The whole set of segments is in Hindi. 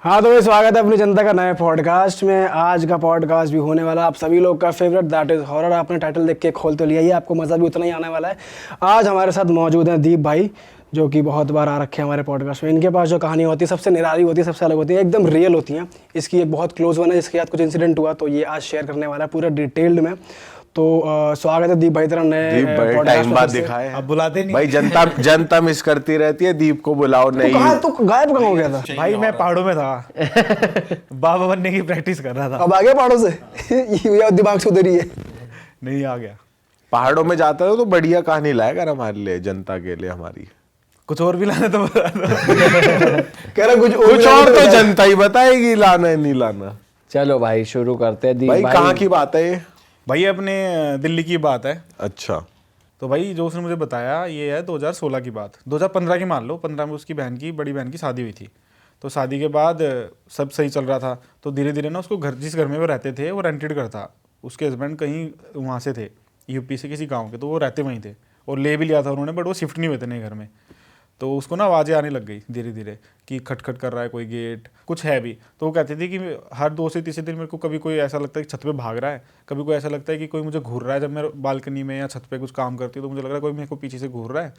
हाँ तो भाई स्वागत है अपनी जनता का नए पॉडकास्ट में। आज का पॉडकास्ट भी होने वाला आप सभी लोग का फेवरेट, दैट इज़ हॉरर। आपने टाइटल देख के खोल तो लिया ही, आपको मज़ा भी उतना ही आने वाला है। आज हमारे साथ मौजूद हैं दीप भाई, जो कि बहुत बार आ रखे हैं हमारे पॉडकास्ट में। इनके पास जो कहानी होती है सबसे निराली होती है, सबसे अलग होती है, एकदम रियल होती हैं। इसकी एक बहुत क्लोज वन है जिसके साथ कुछ इंसिडेंट हुआ, तो ये आज शेयर करने वाला है पूरा डिटेल्ड में। तो स्वागत है दीप भाई तेरा नए दीप भाई टाइम बाद दिखाए अब बुलाते नहीं भाई। जनता मिस करती रहती है, दीप को बुलाओ नहीं। तू गायब कहाँ हो गया था? भाई मैं पहाड़ों में था बाबा बनने की प्रैक्टिस कर रहा था। अब आ गया पहाड़ों से? ये दिमाग से उधर ही है। नहीं आ गया। पहाड़ों में जाता है तो बढ़िया कहानी लाएगा हमारे लिए, जनता के लिए हमारी। कुछ और भी लाने तो बता दो। कह रहा कुछ और तो जनता ही बताएगी लाना है नहीं लाना। चलो भाई शुरू करते हैं। भाई कहाँ की बात है ये? भाई अपने दिल्ली की बात है। अच्छा। तो भाई जो उसने मुझे बताया ये है 2016 की बात, 2015 की मान लो। 15 में उसकी बहन की, बड़ी बहन की शादी हुई थी। तो शादी के बाद सब सही चल रहा था। तो धीरे धीरे ना उसको घर, जिस घर में वो रहते थे वो रेंटेड घर था। उसके हस्बैंड कहीं वहाँ से थे, यूपी से किसी गाँव के, तो वो रहते वहीं थे और ले भी लिया था उन्होंने, बट वो शिफ्ट नहीं हुए थे नए घर में। तो उसको ना आवाज़ें आने लग गई धीरे धीरे कि खटखट कर रहा है कोई, गेट कुछ है भी। तो वो कहती थी कि हर 2 से तीसरे दिन मेरे को कभी कोई ऐसा लगता है कि छत पे भाग रहा है, कभी कोई ऐसा लगता है कि कोई मुझे घूर रहा है। जब मैं बालकनी में या छत पे कुछ काम करती हूँ तो मुझे लग रहा है कोई मेरे को पीछे से घूर रहा है।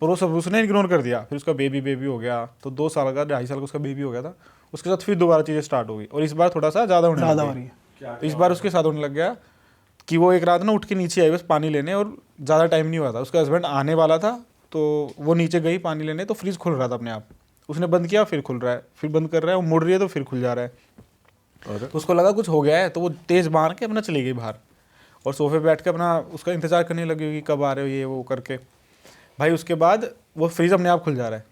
पर वो सब उसने इग्नोर कर दिया। फिर उसका बेबी हो गया, तो 2 साल का 2.5 साल का उसका बेबी हो गया था। उसके साथ फिर दोबारा चीज़ें स्टार्ट हो गई और इस बार थोड़ा सा ज़्यादा होने लग गई। तो इस बार उसके साथ होने लग गया कि वो एक रात ना उठ के नीचे आई बस पानी लेने, और ज़्यादा टाइम नहीं हुआ था, उसका हस्बैंड आने वाला था। तो वो नीचे गई पानी लेने, तो फ्रिज खुल रहा था अपने आप। उसने बंद किया, फिर खुल रहा है, फिर बंद कर रहा है, वो मुड़ रही है तो फिर खुल जा रहा है। तो उसको लगा कुछ हो गया है, तो वो तेज़ मार के अपना चली गई बाहर और सोफे पे बैठ के अपना उसका इंतज़ार करने लगी कि कब आ रहे हो ये वो करके। भाई उसके बाद वो फ्रिज अपने आप खुल जा रहा है।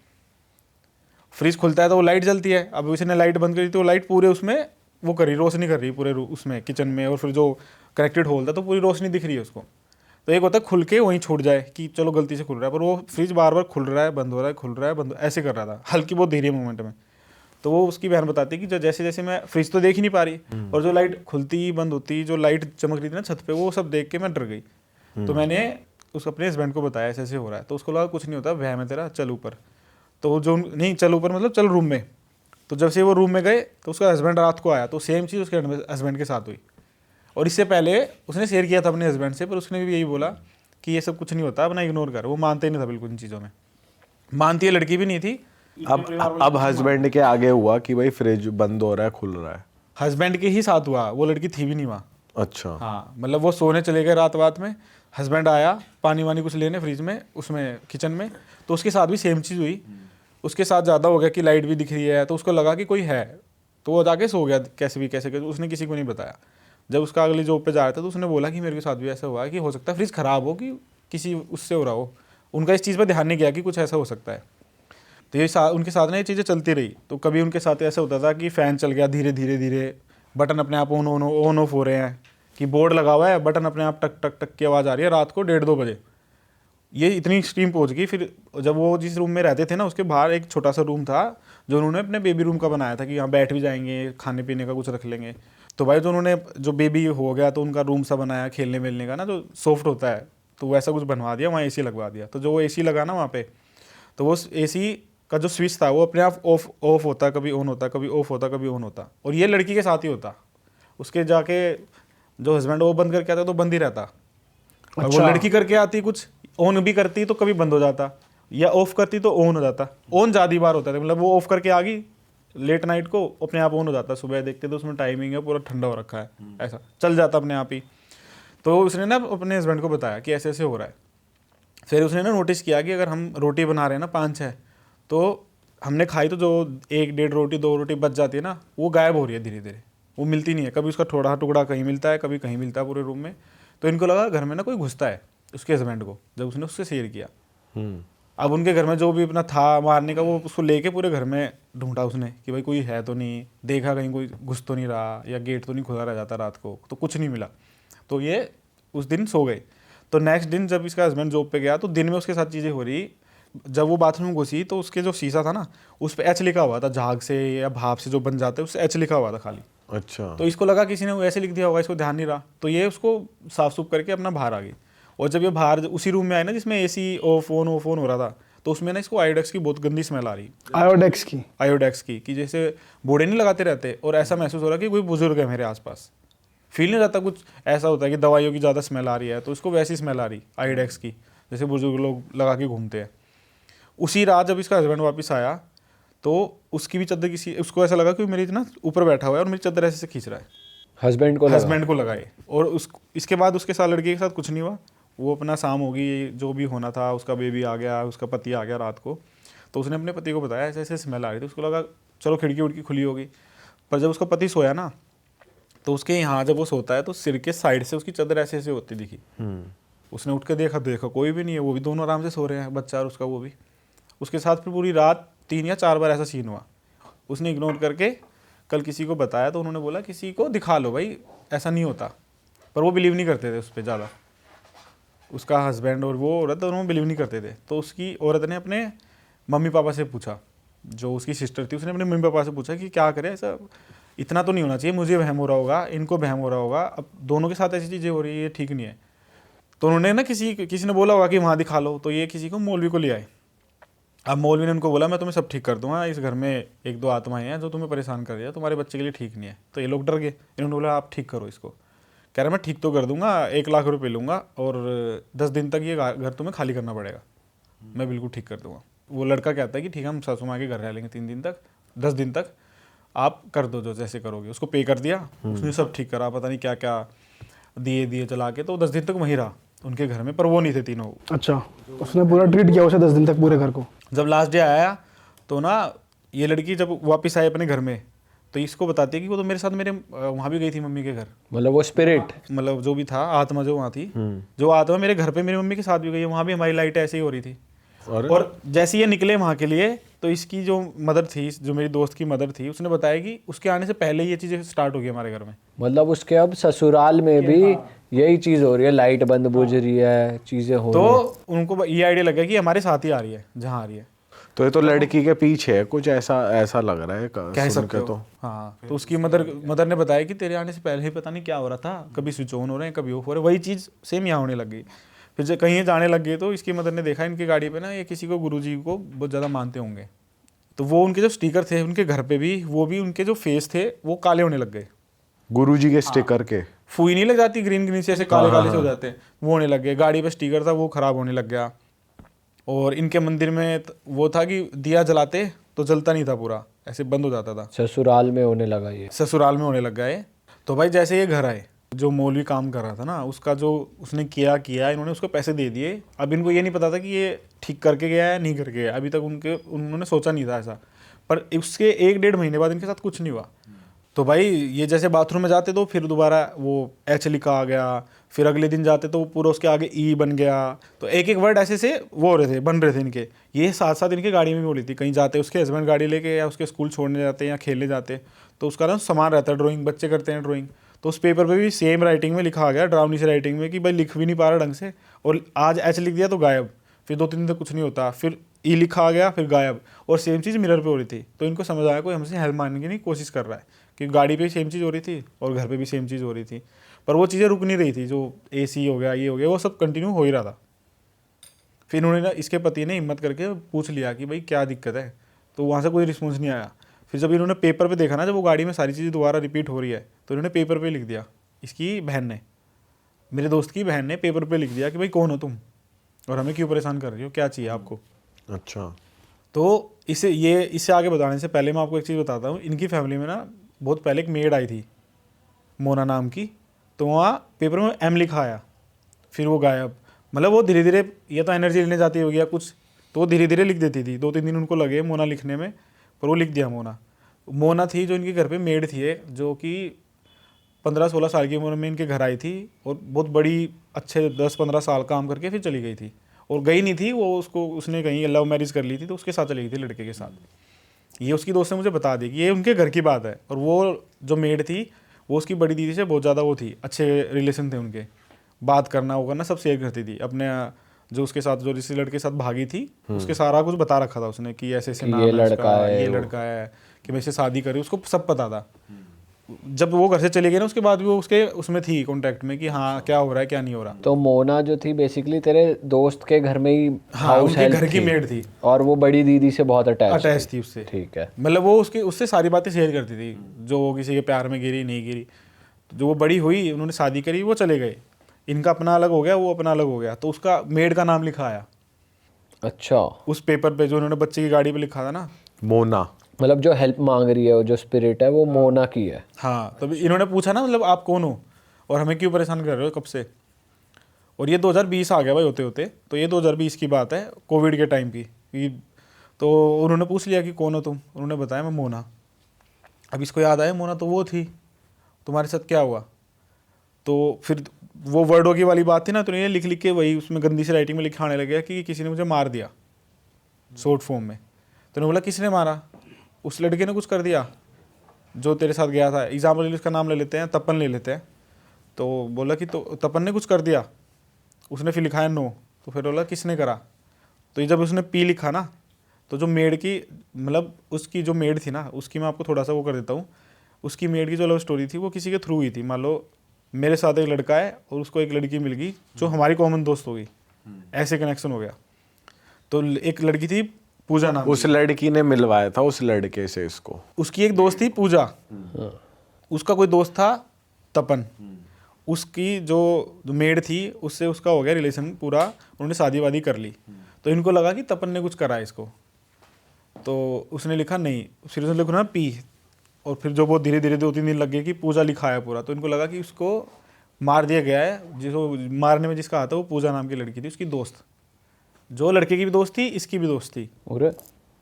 फ्रिज खुलता है तो वो लाइट जलती है। अब उसने लाइट बंद करी तो वो लाइट पूरे उसमें वो कर रही, रोशनी कर रही पूरे उसमें किचन में, और फिर जो कनेक्टेड होल था तो पूरी रोशनी दिख रही है उसको। तो एक होता है खुल के वहीं छूट जाए कि चलो गलती से खुल रहा है, पर वो फ्रिज बार बार खुल रहा है, बंद हो रहा है, खुल रहा है, बंद, ऐसे कर रहा था हल्की बहुत धीरे मूवमेंट में। तो वो उसकी बहन बताती है कि जो जैसे जैसे मैं फ्रिज तो देख ही नहीं पा रही, और जो लाइट खुलती बंद होती, जो लाइट चमक रही थी ना छत पे, वो सब देख के मैं डर गई। तो मैंने उस अपने हस्बैंड को बताया ऐसे ऐसे हो रहा है। तो उसको लगा कुछ नहीं होता, वहम है तेरा, चल ऊपर। तो जो नहीं, चल ऊपर मतलब चल रूम में। तो जब से वो रूम में गए तो उसका हस्बैंड रात को आया, तो सेम चीज़ उसके हस्बैंड के साथ हुई। और इससे पहले उसने शेयर किया था अपने हस्बैंड से, पर उसने भी यही बोला कि ये सब कुछ नहीं होता, अपना इग्नोर कर। वो मानते ही नहीं था बिल्कुल इन चीज़ों में। मानती है लड़की भी नहीं थी। अब हस्बैंड के आगे हुआ कि भाई फ्रिज बंद हो रहा है, खुल रहा है। हस्बैंड के ही साथ हुआ, वो लड़की थी भी नहीं वहाँ। अच्छा। हाँ, मतलब वो सोने चले गए रात में, हस्बैंड आया पानी वानी कुछ लेने फ्रिज में, उसमें किचन में, तो उसके साथ भी सेम चीज़ हुई। उसके साथ ज़्यादा हो गया कि लाइट भी दिख रही है, तो उसको लगा कि कोई है, तो वो जाके सो गया कैसे उसने किसी को नहीं बताया। जब उसका अगली जॉब पे जा रहा था तो उसने बोला कि मेरे के साथ भी ऐसा हुआ है कि हो सकता है फ्रिज ख़राब हो, कि किसी उससे हो रहा हो। उनका इस चीज़ पर ध्यान नहीं गया कि कुछ ऐसा हो सकता है। तो ये उनके साथ ना ये चीज़ें चलती रही। तो कभी उनके साथ ऐसा होता था कि फ़ैन चल गया धीरे धीरे, बटन अपने आप ऑन ऑफ हो रहे हैं, कि बोर्ड लगा हुआ है, बटन अपने आप टक टक टक की आवाज़ आ रही है रात को 1:30-2 बजे। ये इतनी एक्सट्रीम पहुंच गई। फिर जब वो जिस रूम में रहते थे ना, उसके बाहर एक छोटा सा रूम था जो उन्होंने अपने बेबी रूम का बनाया था, कि यहाँ बैठ भी जाएंगे, खाने पीने का कुछ रख लेंगे। तो भाई तो उन्होंने, जो बेबी हो गया तो उनका रूम सा बनाया खेलने वेलने का ना, जो सॉफ्ट होता है, तो वैसा कुछ बनवा दिया, वहाँ AC लगवा दिया। तो जो वो AC लगा ना वहाँ पे, तो वो AC का जो स्विच था वो अपने आप ऑफ होता, कभी ऑन होता, कभी ऑफ होता, कभी ऑन होता। और ये लड़की के साथ ही होता। उसके जाके जो हस्बैंड वो बंद करके आता तो बंद ही रहता। और वो लड़की करके आती, कुछ ऑन भी करती तो कभी बंद हो जाता, या ऑफ करती तो ऑन हो जाता। ऑन ज़्यादा बार होता था, मतलब वो ऑफ करके आ गई लेट नाइट को, अपने आप ऑन हो जाता। सुबह देखते तो उसमें टाइमिंग है, पूरा ठंडा हो रखा है, ऐसा चल जाता अपने आप ही। तो उसने ना अपने हस्बैंड को बताया कि ऐसे ऐसे हो रहा है। फिर उसने ना नोटिस किया कि अगर हम रोटी बना रहे हैं ना 5-6, तो हमने खाई तो जो 1-1.5 रोटी 2 रोटी बच जाती है ना, वो गायब हो रही है धीरे धीरे, वो मिलती नहीं है। कभी उसका थोड़ा टुकड़ा कहीं मिलता है, कभी कहीं मिलता है पूरे रूम में। तो इनको लगा घर में ना कोई घुसता है, उसके हस्बैंड को, जब उसने उससे शेयर किया। अब उनके घर में जो भी अपना था मारने का, वो उसको लेके पूरे घर में ढूंढा उसने कि भाई कोई है तो नहीं, देखा कहीं कोई घुस तो नहीं रहा, या गेट तो नहीं खुला रह जाता रात को, तो कुछ नहीं मिला। तो ये उस दिन सो गए। तो नेक्स्ट दिन जब इसका हस्बैंड जॉब पे गया तो दिन में उसके साथ चीज़ें हो रही। जब वो बाथरूम में घुसी तो उसके जो शीशा था ना, उस पर H लिखा हुआ था, झाग से या भाप से जो बन जाते हैं उससे H लिखा हुआ था खाली। अच्छा। तो इसको लगा किसी ने ऐसे लिख दिया होगा, इसको ध्यान नहीं रहा। तो ये उसको साफ सूफ करके अपना बाहर आ गई। और जब ये बाहर उसी रूम में आए ना जिसमें AC ऑफ ऑन हो रहा था, तो उसमें ना इसको आयोडेक्स की बहुत गंदी स्मेल आ रही, आयोडेक्स की। आयोडेक्स की, कि जैसे बोड़े नहीं लगाते रहते, और ऐसा महसूस हो रहा कि कोई बुजुर्ग है मेरे आसपास। फील नहीं रहता, कुछ ऐसा होता है कि दवाइयों की ज़्यादा स्मेल आ रही है, तो इसको वैसी स्मेल आ रही आयोडेक्स की, जैसे बुजुर्ग लोग लगा के घूमते हैं। उसी रात जब इसका हस्बैंड वापस आया तो उसकी भी चादर किसी, उसको ऐसा लगा कि मेरी ना ऊपर बैठा हुआ है और मेरी चादर ऐसे से खींच रहा है, हस्बैंड को लगाए। और इसके बाद उसके साथ लड़के के साथ कुछ नहीं हुआ, वो अपना शाम होगी, जो भी होना था, उसका बेबी आ गया, उसका पति आ गया रात को, तो उसने अपने पति को बताया ऐसे ऐसे स्मेल आ रही थी। उसको लगा चलो खिड़की उड़की खुली होगी, पर जब उसका पति सोया ना, तो उसके यहाँ जब वो सोता है तो सिर के साइड से उसकी चादर ऐसे ऐसे होती दिखी। उसने उठ के देखा कोई भी नहीं है, वो भी दोनों आराम से सो रहे हैं, बच्चा और उसका वो भी। उसके साथ फिर पूरी रात 3 या 4 बार ऐसा सीन हुआ। उसने इग्नोर करके कल किसी को बताया, तो उन्होंने बोला किसी को दिखा लो भाई, ऐसा नहीं होता। पर वो बिलीव नहीं करते थे उस पर ज़्यादा, उसका हस्बैंड और वो औरत दोनों बिलीव नहीं करते थे। तो उसकी औरत ने अपने मम्मी पापा से पूछा, जो उसकी सिस्टर थी, उसने अपने मम्मी पापा से पूछा कि क्या करें, ऐसा इतना तो नहीं होना चाहिए, मुझे वहम हो रहा होगा, इनको वहम हो रहा होगा, अब दोनों के साथ ऐसी चीज़ें हो रही है, ये ठीक नहीं है। तो उन्होंने ना किसी ने बोला होगा कि वहाँ दिखा लो, तो ये किसी को मौलवी को ले आए। अब मौलवी ने उनको बोला मैं तुम्हें सब ठीक कर दूंगा, इस घर में 1-2 आत्माएं हैं जो तुम्हें परेशान कर रही है, तुम्हारे बच्चे के लिए ठीक नहीं है। तो ये लोग डर गए, इन्होंने बोला आप ठीक करो इसको। कह रहा मैं ठीक तो कर दूंगा, 1 लाख रुपए लूँगा और 10 दिन तक ये घर तुम्हें खाली करना पड़ेगा, मैं बिल्कुल ठीक कर दूंगा। वो लड़का कहता है कि ठीक है हम सासू माँ के घर रह लेंगे 3 दिन तक, 10 दिन तक आप कर दो जो जैसे करोगे। उसको पे कर दिया, उसने सब ठीक करा, पता नहीं क्या क्या दिए जला के, तो 10 दिन तक वहीं रहा उनके घर में, पर वो नहीं थे तीनों। अच्छा, उसने पूरा ट्रीट किया उसे 10 दिन तक पूरे घर को। जब लास्ट डे आया तो ना ये लड़की जब वापस आई अपने घर में, तो इसको बताती है कि वो तो मेरे साथ मेरे वहाँ भी गई थी मम्मी के घर, मतलब वो स्पिरिट, मतलब जो भी था आत्मा जो वहाँ थी, जो आत्मा मेरे घर पे मेरी मम्मी के साथ भी गई है, वहाँ भी हमारी लाइट ऐसे ही हो रही थी। और जैसे ये निकले वहाँ के लिए, तो इसकी जो मदर थी, जो मेरी दोस्त की मदर थी, उसने बताया कि उसके आने से पहले ये चीज़ें स्टार्ट हो गई हमारे घर में। मतलब उसके अब ससुराल में भी यही चीज हो रही है, लाइट बंद बुझ रही है, चीजें हो रही है। तो उनको ये आइडिया लगा कि हमारे साथ ही आ रही है, जहाँ आ रही है। तो ये तो लड़की के पीछे है कुछ, ऐसा लग रहा है कह सुन सकते के हो। तो। हाँ, तो उसकी मदर ने बताया कि तेरे आने से पहले ही पता नहीं क्या हो रहा था, कभी स्विच ऑन हो रहे हैं, कभी ऑफ हो रहे हैं, वही चीज़ सेम यहाँ होने लग गई। फिर जब कहीं जाने लग गए तो इसकी मदर ने देखा इनकी गाड़ी पे ना ये किसी को गुरुजी को बहुत ज़्यादा मानते होंगे, तो वो उनके जो स्टिकर थे उनके घर पे भी, वो भी उनके जो फेस थे वो काले होने लग गए। गुरुजी के स्टिकर के फुई नहीं लग जाती ग्रीन से, ऐसे काले काले से हो जाते हैं, वो होने लग गए। गाड़ी पे स्टिकर था वो ख़राब होने लग गया। और इनके मंदिर में वो था कि दिया जलाते तो जलता नहीं था, पूरा ऐसे बंद हो जाता था। ससुराल में होने लगा ये। ससुराल में होने लग गए। तो भाई जैसे ये घर आए, जो मौलवी काम कर रहा था ना, उसका जो उसने किया इन्होंने उसको पैसे दे दिए। अब इनको ये नहीं पता था कि ये ठीक करके गया है नहीं करके गया, अभी तक उन्होंने सोचा नहीं था ऐसा। पर उसके 1-1.5 महीने बाद इनके साथ कुछ नहीं हुआ। तो भाई ये जैसे बाथरूम में जाते तो फिर दोबारा वो एच लिखा आ गया, फिर अगले दिन जाते तो पूरा उसके आगे ई बन गया। तो एक एक वर्ड ऐसे से वो हो रहे थे, बन रहे थे इनके। ये साथ साथ इनके गाड़ी में भी बोली थी, कहीं जाते उसके हस्बैंड गाड़ी लेके या उसके स्कूल छोड़ने जाते या खेलने जाते, तो उसका ना सामान रहता है ड्राइंग, बच्चे करते हैं ड्राइंग, तो उस पेपर पे भी सेम राइटिंग में लिखा आ गया, डरावनी सी राइटिंग में, कि भाई लिख भी नहीं पा रहा ढंग से, और आज एच लिख दिया तो गायब, फिर 2-3 दिन तक कुछ नहीं होता, फिर ई लिखा आ गया फिर गायब, और सेम चीज़ मिरर पे हो रही थी। तो इनको समझ आया कोई हमसे हेल्प मांगने की कोशिश कर रहा है, कि गाड़ी पे सेम चीज़ हो रही थी और घर पे भी सेम चीज़ हो रही थी, पर वो चीज़ें रुक नहीं रही थी। जो AC हो गया, ये हो गया, वो सब कंटिन्यू हो ही रहा था। फिर उन्होंने ना, इसके पति ने हिम्मत करके पूछ लिया कि भाई क्या दिक्कत है, तो वहाँ से कोई रिस्पॉन्स नहीं आया। फिर जब इन्होंने पेपर पे देखा ना, जब वो गाड़ी में सारी चीज़ें दोबारा रिपीट हो रही है, तो इन्होंने पेपर पे लिख दिया, इसकी बहन ने, मेरे दोस्त की बहन ने पेपर पे लिख दिया कि भाई कौन हो तुम और हमें क्यों परेशान कर रही हो, क्या चाहिए आपको। अच्छा। तो इससे आगे बताने से पहले मैं आपको एक चीज़ बताता हूँ। इनकी फैमिली में ना बहुत पहले एक मेड आई थी मोना नाम की, तो वहाँ पेपर में M लिखा आया, फिर वो गायब। मतलब वो धीरे धीरे, ये तो एनर्जी लेने जाती होगी या कुछ, तो वो धीरे धीरे लिख देती थी। 2-3 दिन उनको लगे मोना लिखने में, पर वो लिख दिया मोना थी जो इनके घर पे मेड थी एक, जो कि 15-16 साल की उम्र में इनके घर आई थी, और बहुत बड़ी अच्छे 10-15 साल काम करके फिर चली गई थी। और गई नहीं थी वो, उसने कहीं लव मैरिज कर ली थी, तो उसके साथ चली गई थी लड़के के साथ। ये उसकी दोस्त ने मुझे बता दी कि ये उनके घर की बात है। और वो जो मेड थी वो उसकी बड़ी दीदी से बहुत ज़्यादा वो थी, अच्छे रिलेशन थे उनके, बात करना वो करना सब शेयर करती थी। अपने जो उसके साथ जो जिस लड़के के साथ भागी थी उसके सारा कुछ बता रखा था उसने, कि ऐसे ऐसे नाम है उसका, ये लड़का है, कि मैं इससे शादी करी, उसको सब पता था। जब वो घर से चले गए ना उसके बाद भी वो उसके उसमें थी कांटेक्ट में कि हाँ क्या हो रहा है क्या नहीं हो रहा। तो मोना जो थी बेसिकली तेरे दोस्त के घर में ही हाँ हाउस उनके हेल्प घर की थी मेड थी, और वो बड़ी दीदी से बहुत अटैच थी उससे। ठीक है। मतलब वो उसके उससे सारी बातें शेयर करती थी, जो वो किसी के प्यार में गिरी नहीं गिरी। तो जो वो बड़ी हुई, उन्होंने शादी करी, वो चले गए, इनका अपना अलग हो गया, वो अपना अलग हो गया। तो उसका मेड का नाम लिखा आया अच्छा, उस पेपर पे जो उन्होंने बच्चे की गाड़ी पे लिखा था ना। मोना। मतलब जो हेल्प मांग रही है, वो जो स्पिरिट है, वो मोना की है। हाँ, तब इन्होंने पूछा ना मतलब आप कौन हो और हमें क्यों परेशान कर रहे हो कब से। और ये 2020 आ गया भाई होते होते, तो ये 2020 की बात है, कोविड के टाइम की। तो उन्होंने पूछ लिया कि कौन हो तुम, उन्होंने बताया मैं मोना। अब इसको याद आया मोना तो वो थी, तुम्हारे साथ क्या हुआ। तो फिर वो वर्डों की वाली बात थी ना, तो इन्हें लिख लिख के वही उसमें गंदी सी राइटिंग में लिखाने लगे कि किसी ने मुझे मार दिया शॉर्ट फॉर्म में। तो उन्होंने बोला किसने मारा, उस लड़के ने कुछ कर दिया जो तेरे साथ गया था। एग्जाम्पल उसका नाम ले लेते हैं, तपन ले लेते हैं। तो बोला कि तो तपन ने कुछ कर दिया, उसने फिर लिखा है नो। तो फिर बोला किसने करा। तो ये जब उसने पी लिखा ना, तो जो मेड की मतलब उसकी जो मेड थी ना, उसकी मैं आपको थोड़ा सा वो कर देता हूँ। उसकी मेड की जो लव स्टोरी थी वो किसी के थ्रू हुई थी। मान लो मेरे साथ एक लड़का है और उसको एक लड़की मिल गई जो हमारी कॉमन दोस्त हो गई, ऐसे कनेक्शन हो गया। तो एक लड़की थी पूजा नाम, उस लड़की ने मिलवाया था उस लड़के से इसको। उसकी एक दोस्त थी पूजा, उसका कोई दोस्त था तपन, उसकी जो मेड थी उससे उसका हो गया रिलेशन पूरा, उन्होंने शादी वादी कर ली। तो इनको लगा कि तपन ने कुछ करा है इसको, तो उसने लिखा नहीं, फिर उसने लिखा ना पी, और फिर जो वो धीरे धीरे 2-3 दिन लग गए कि पूजा लिखा है पूरा। तो इनको लगा कि उसको मार दिया गया है। जिसको मारने में जिसका हाथ है वो पूजा नाम की लड़की थी, उसकी दोस्त, जो लड़के की भी दोस्त थी, इसकी भी दोस्त थी। और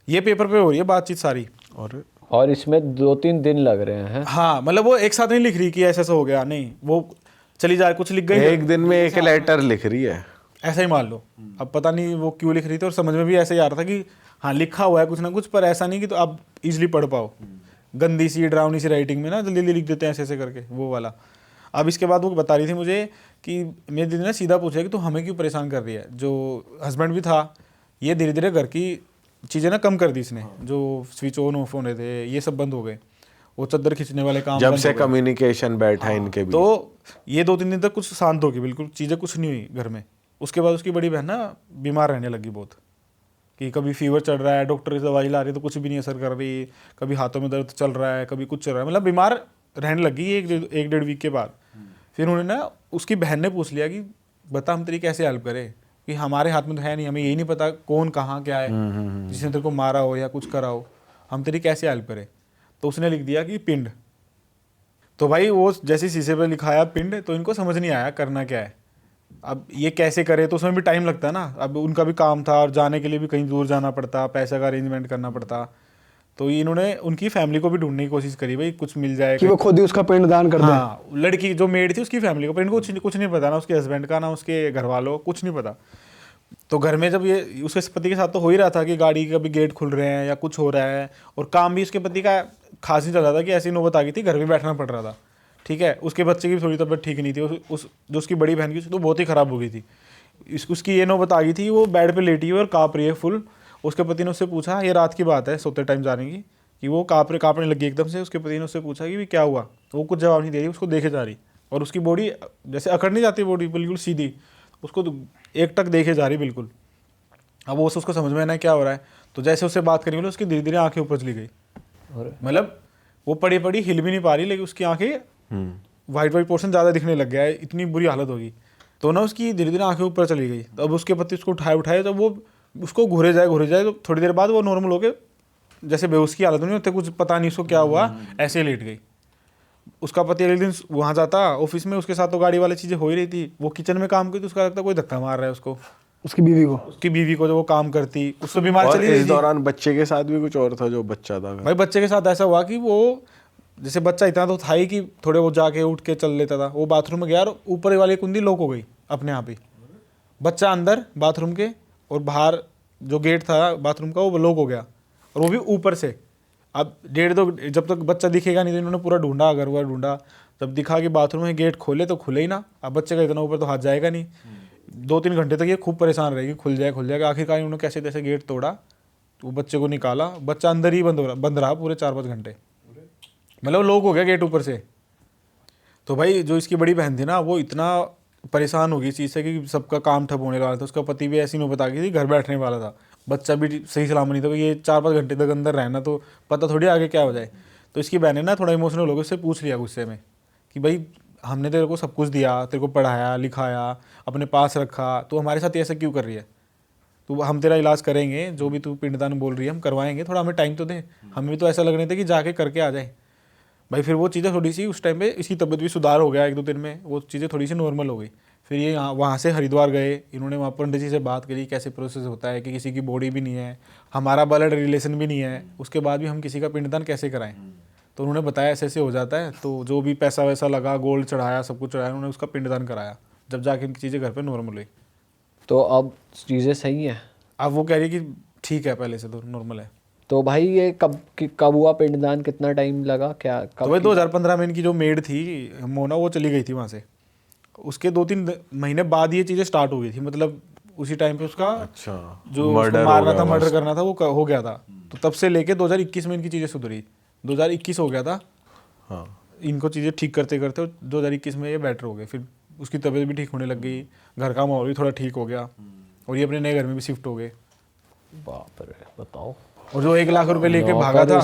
ये पेपर पे हो रही है बातचीत सारी। और इसमें 2-3 दिन लग रहे हैं। हाँ, मतलब वो एक साथ नहीं लिख रही कि ऐसा ऐसा हो गया, नहीं, वो चली जाए कुछ लिख गई एक दिन में एक लेटर लिख रही है, ऐसा ही मान लो। अब पता नहीं वो क्यों लिख रही थी, और समझ में भी ऐसे ही आ रहा था कि हाँ लिखा हुआ है कुछ ना कुछ, पर ऐसा नहीं कि तो आप इजीली पढ़ पाओ। गंदी सी डरावनी सी राइटिंग में ना जल्दी जल्दी लिख देते हैं ऐसे ऐसे करके, वो वाला। अब इसके बाद वो बता रही थी मुझे कि मेरी दीदी ने सीधा पूछा कि तू हमें क्यों परेशान कर रही है। जो हस्बैंड भी था, ये धीरे धीरे घर की चीज़ें ना कम कर दी इसने, जो स्विच ऑन ऑफ होने थे ये सब बंद हो गए, वो चद्दर खींचने वाले काम जब बंद से हो गए। कम्युनिकेशन बैठा इनके बीच। तो ये 2-3 दिन तक कुछ शांत होगी, बिल्कुल चीज़ें कुछ नहीं हुई घर में। उसके बाद उसकी बड़ी बहन ना बीमार रहने लगी बहुत, कि कभी फीवर चढ़ रहा है, डॉक्टर की दवाई ला रही है तो कुछ भी नहीं असर कर रही, कभी हाथों में दर्द चल रहा है, कभी कुछ चल रहा है, मतलब बीमार रहने लगी 1-1.5 वीक के बाद। फिर उन्होंने ना उसकी बहन ने पूछ लिया कि बता हम तेरी कैसे हेल्प करें, कि हमारे हाथ में तो है नहीं, हमें यही नहीं पता कौन कहाँ क्या है जिसने तेरे को मारा हो या कुछ करा हो, हम तेरी कैसे हेल्प करें। तो उसने लिख दिया कि पिंड। तो भाई वो जैसे शीशे पे लिखाया पिंड, तो इनको समझ नहीं आया करना क्या है। अब ये कैसे करे, तो उसमें भी टाइम लगता है ना, अब उनका भी काम था और जाने के लिए भी कहीं दूर जाना पड़ता, पैसा का अरेंजमेंट करना पड़ता। तो इन्होंने उनकी फैमिली को भी ढूंढने की कोशिश करी, भाई कुछ मिल जाए कि वो खुद ही उसका पिंड दान कर दे। हाँ, लड़की जो मेड थी उसकी फैमिली को, पर इनको कुछ नहीं पता, ना उसके हस्बैंड का ना उसके घर वालों कुछ नहीं पता। तो घर में जब ये उसके पति के साथ तो हो ही रहा था कि गाड़ी का भी गेट खुल रहे हैं या कुछ हो रहा है, और काम भी उसके पति का खास नहीं चल रहा था कि ऐसी नौबत आ गई थी घर भी बैठना पड़ रहा था। ठीक है, उसके बच्चे की भी थोड़ी तबीयत ठीक नहीं थी, उस जो उसकी बड़ी बहन की तो बहुत ही ख़राब हो गई थी। उसकी ये नौबत आ गई थी, वो बेड पे लेटी हुई और काँप रही है फुल। उसके पति ने उससे पूछा, ये रात की बात है सोते टाइम जाने की, कि वो काँपने लगी एकदम से। उसके पति ने उससे पूछा कि क्या हुआ, वो कुछ जवाब नहीं दे रही, उसको देखे जा रही, और उसकी बॉडी जैसे अकड़ नहीं जाती, बॉडी बिल्कुल सीधी, उसको एक टक देखे जा रही बिल्कुल। अब वो उसको समझ में आना क्या हो रहा है। तो जैसे उससे बात करनी बोले, उसकी धीरे धीरे आंखें ऊपर चली गई, मतलब वो पड़ी पड़ी हिल भी नहीं पा रही, लेकिन उसकी आंखें वाइट पोर्शन ज़्यादा दिखने लग गया है, इतनी बुरी हालत होगी। तो ना उसकी धीरे धीरे आंखें ऊपर चली गई। तो अब उसके पति उसको उठाए, तो वो उसको घुरे जाए, तो थोड़ी देर बाद वो नॉर्मल हो गए, जैसे बेहोश की हालत में नहीं होते, कुछ पता नहीं उसको क्या हुआ, ऐसे ही लेट गई। उसका पति अगले दिन वहाँ जाता ऑफिस में, उसके साथ तो गाड़ी वाली चीज़ें हो ही रही थी, वो किचन में काम करती, तो उसका लगता कोई धक्का मार रहा है उसको, उसकी बीवी को जो वो काम करती, उसको बीमार और चली इस गई थी। दौरान बच्चे के साथ भी कुछ और था, जो बच्चा था भाई बच्चे के साथ ऐसा हुआ कि वो जैसे बच्चा इतना तो था ही कि थोड़े वो जाके उठ के चल लेता था, वो बाथरूम में गया और ऊपर वाली कुंडी लॉक हो गई अपने आप ही, बच्चा अंदर बाथरूम के, और बाहर जो गेट था बाथरूम का वो लॉक हो गया, और वो भी ऊपर से। अब जब तक बच्चा दिखेगा नहीं, तो इन्होंने पूरा ढूंढा, अगर हुआ ढूंढा, जब दिखा कि बाथरूम में गेट खोले तो खुले ही ना। अब बच्चे का इतना ऊपर तो हाथ जाएगा नहीं। 2-3 घंटे तक ये खूब परेशान रहेगी, खुल जाएगा। आखिरकार उन्होंने कैसे तैसे गेट तोड़ा, वो बच्चे को निकाला, बच्चा अंदर ही बंद रहा पूरे 4-5 घंटे, मतलब लॉक हो गया गेट ऊपर से। तो भाई जो इसकी बड़ी बहन थी ना, वो इतना परेशान हो गई इस चीज़ से कि सबका काम ठप होने वाला था। उसका पति भी ऐसी नौबत आ गई थी, घर बैठने वाला था, बच्चा भी सही सलामत नहीं था। ये 4-5 घंटे तक अंदर रहना, तो पता थोड़ी आगे क्या हो जाए। तो इसकी बहन ने ना थोड़ा इमोशनल हो गई, उससे पूछ लिया गुस्से में कि भाई हमने तेरे को सब कुछ दिया, तेरे को पढ़ाया लिखाया, अपने पास रखा, तो हमारे साथ ऐसा क्यों कर रही है? तो हम तेरा इलाज करेंगे, जो भी तू पिंडदान बोल रही है हम करवाएंगे, थोड़ा हमें टाइम तो दे। हमें भी तो ऐसा लग रहा था कि जाके करके आ जाए। भाई फिर वो चीज़ें थोड़ी सी उस टाइम पे इसकी तबीयत भी सुधार हो गया, 1-2 दिन में वो चीज़ें थोड़ी सी नॉर्मल हो गई। फिर ये वहाँ से हरिद्वार गए, इन्होंने वहाँ पंडित जी से बात करी कैसे प्रोसेस होता है, कि किसी की बॉडी भी नहीं है, हमारा ब्लड रिलेशन भी नहीं है, उसके बाद भी हम किसी का पिंडदान कैसे कराएं। तो उन्होंने बताया ऐसे ऐसे हो जाता है। तो जो भी पैसा वैसा लगा, गोल्ड चढ़ाया, सब कुछ चढ़ाया, उन्होंने उसका पिंडदान कराया, जब जाके इनकी चीज़ें घर पर नॉर्मल हुई। तो अब चीज़ें सही हैं? अब वो कह रही है कि ठीक है, पहले से तो नॉर्मल है। तो भाई ये कब हुआ पिंडदान, कितना टाइम लगा, क्या तो कब? भाई 2015 में इनकी जो मेड थी मोना, वो चली गई थी वहाँ से। उसके 2-3 महीने बाद ये चीज़ें स्टार्ट हो गई थी। मतलब उसी टाइम पे उसका अच्छा, जो उसको मारना था, मर्डर करना था, वो हो गया था। तो तब से लेके 2021 में इनकी चीज़ें सुधरी। 2021 हो गया था, हाँ, इनको चीज़ें ठीक करते करते 2021 में ये बेटर हो गए। फिर उसकी तबीयत भी ठीक होने लग गई, घर का माहौल भी थोड़ा ठीक हो गया, और ये अपने नए घर में भी शिफ्ट हो गए। बाप रे, बताओ। और जो 1 लाख रुपए लेके भागा था,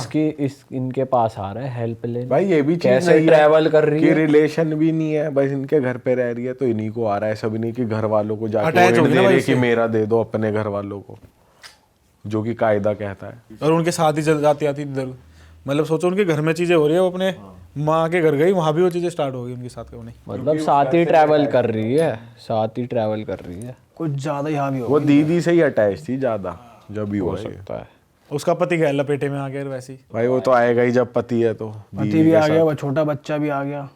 इनके पास आ रहा है हेल्प लेने। भाई ये भी चीज कैसे नहीं ट्रैवल कर रही कि है, रिलेशन भी नहीं है, बस इनके घर पे रह रही है तो इन्हीं को आ रहा है। सब नहीं कि घर वालों को जाके Attach हो वो गई दे ना रही भाई कि उससे। मेरा दे दो अपने घर वालों को, जो कि कायदा कहता है। और उनके साथ ही चल जाती आती इधर। मतलब सोचो उनके घर में चीज़ें हो रही है, वो अपने माँ के घर गई, वहाँ भी वो चीज़ें स्टार्ट हो गई उनके साथ होने। मतलब साथ ही ट्रैवल कर रही है, साथ ही ट्रैवल कर रही है। कुछ ज़्यादा ही हावी हो वो दीदी से ही अटैच थी ज्यादा, जब भी हो हुआ ये। सकता है। उसका पति गया लपेटे में आ गया वैसे ही। भाई वो तो आएगा ही जब पति है, तो पति बीवी भी के आ साथ। गया, वो छोटा बच्चा भी आ गया।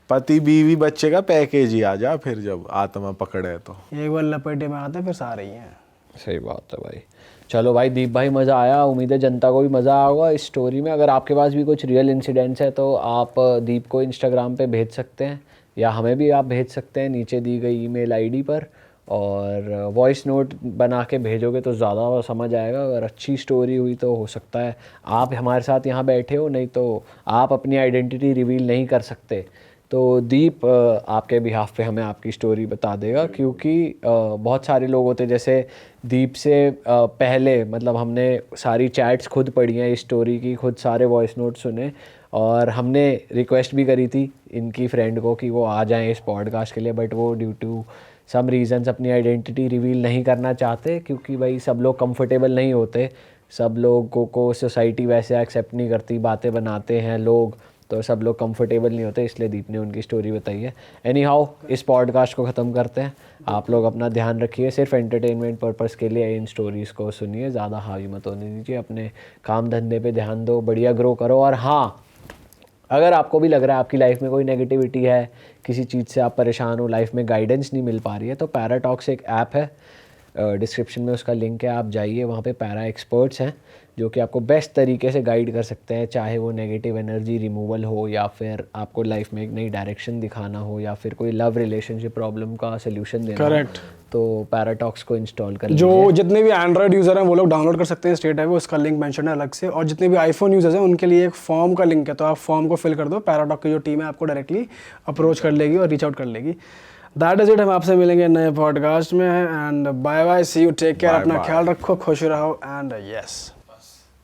पति बीवी बच्चे का पैकेज ही आ जा, फिर जब आत्मा पकड़े तो। एक बार लपेटे में आते फिर सारे ही हैं। सही बात है भाई। चलो भाई दीप भाई, मज़ा आया, उम्मीद है जनता को भी मज़ा आया होगा इस स्टोरी में। अगर आपके पास भी कुछ रियल इंसिडेंट्स है तो आप दीप को इंस्टाग्राम पे भेज सकते हैं, या हमें भी आप भेज सकते हैं नीचे दी गई ईमेल आईडी पर। और वॉइस नोट बना के भेजोगे तो ज़्यादा समझ आएगा। अगर अच्छी स्टोरी हुई तो हो सकता है आप हमारे साथ यहाँ बैठे हो, नहीं तो आप अपनी आइडेंटिटी रिवील नहीं कर सकते, तो दीप आपके बिहाफ पे हमें आपकी स्टोरी बता देगा। क्योंकि बहुत सारे लोग होते, जैसे दीप से पहले, मतलब हमने सारी चैट्स खुद पढ़ी हैं इस स्टोरी की, खुद सारे वॉइस नोट सुने, और हमने रिक्वेस्ट भी करी थी इनकी फ्रेंड को कि वो आ जाएं इस पॉडकास्ट के लिए, बट वो ड्यू टू सम रीजंस अपनी आइडेंटिटी रिवील नहीं करना चाहते। क्योंकि भाई सब लोग कंफर्टेबल नहीं होते, सब लोगों को सोसाइटी वैसे एक्सेप्ट नहीं करती, बातें बनाते हैं लोग, तो सब लोग कंफर्टेबल नहीं होते, इसलिए दीप ने उनकी स्टोरी बताई है। एनी हाउ, इस पॉडकास्ट को ख़त्म करते हैं। आप लोग अपना ध्यान रखिए, सिर्फ एंटरटेनमेंट पर्पस के लिए इन स्टोरीज़ को सुनिए, ज़्यादा हावी मत होने दीजिए, अपने काम धंधे पे ध्यान दो, बढ़िया ग्रो करो। और हाँ, अगर आपको भी लग रहा है आपकी लाइफ में कोई नेगेटिविटी है, किसी चीज़ से आप परेशान हो, लाइफ में गाइडेंस नहीं मिल पा रही है, तो पैराटॉक्स एक ऐप है, डिस्क्रिप्शन में उसका लिंक है, आप जाइए, वहाँ पे पैरा एक्सपर्ट्स हैं जो कि आपको बेस्ट तरीके से गाइड कर सकते हैं, चाहे वो नेगेटिव एनर्जी रिमूवल हो, या फिर आपको लाइफ में एक नई डायरेक्शन दिखाना हो, या फिर कोई लव रिलेशनशिप प्रॉब्लम का सोल्यूशन देना हो। Correct. तो पैराटॉक्स को इंस्टॉल कर जो लीजिए। जितने भी एंड्रॉयड यूज़र हैं वो लोग डाउनलोड कर सकते हैं स्टेट है वो, उसका लिंक मेंशन है अलग से। और जितने भी आईफोन यूजर्स हैं उनके लिए एक फॉर्म का लिंक है, तो आप फॉर्म को फिल कर दो, पैराटॉक की जो टीम है आपको डायरेक्टली अप्रोच कर लेगी और रीच आउट कर लेगी। That is it. हम आपसे मिलेंगे नए पॉडकास्ट में, and bye bye, see you, take care, अपना ख्याल रखो, खुश रहो, एंड यस।